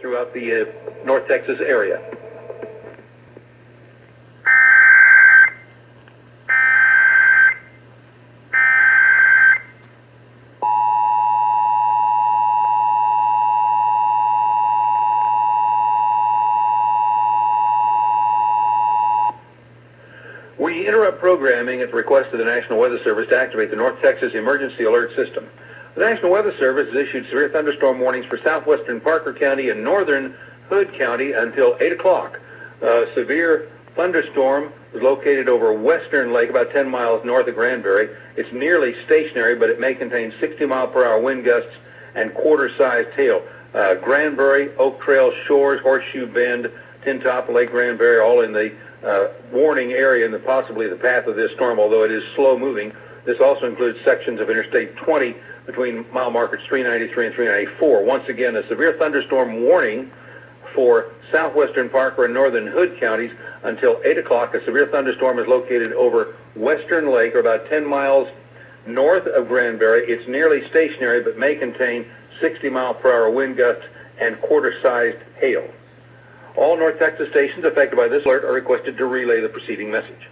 throughout the North Texas area. We interrupt programming at the request of the National Weather Service to activate the North Texas Emergency Alert System. The National Weather Service has issued severe thunderstorm warnings for southwestern Parker County and northern Hood County until 8 o'clock. Severe thunderstorm is located over Western Lake, about 10 miles north of Granbury. It's nearly stationary, but it may contain 60-mile-per-hour wind gusts and quarter-sized hail. Granbury, Oak Trail Shores, Horseshoe Bend, Tin Top, Lake Granbury, all in the warning area and possibly the path of this storm, although it is slow-moving. This also includes sections of Interstate 20 between mile markers 393 and 394. Once again, a severe thunderstorm warning for southwestern Parker and northern Hood counties until 8 o'clock. A severe thunderstorm is located over Western Lake, or about 10 miles north of Granbury. It's nearly stationary, but may contain 60-mile-per-hour wind gusts and quarter-sized hail. All North Texas stations affected by this alert are requested to relay the preceding message.